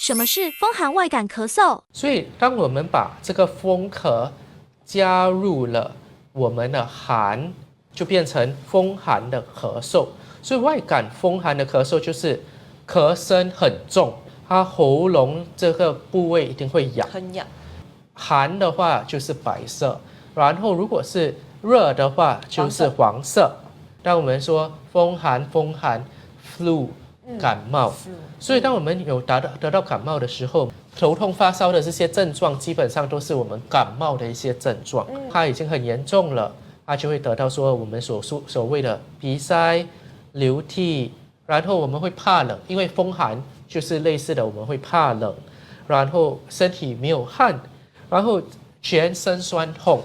什么是风寒外感咳嗽？所以，当我们把这个风咳加入了我们的寒，就变成风寒的咳嗽。所以，外感风寒的咳嗽就是咳声很重，它喉咙这个部位一定会痒。很痒。寒的话就是白色，然后如果是热的话就是黄色。当我们说风寒 flu 感冒，所以当我们有得到感冒的时候，头痛发烧的这些症状基本上都是我们感冒的一些症状。它已经很严重了，它就会得到说我们所谓的鼻塞、流涕，然后我们会怕冷，因为风寒就是类似的，我们会怕冷，然后身体没有汗，然后全身酸痛。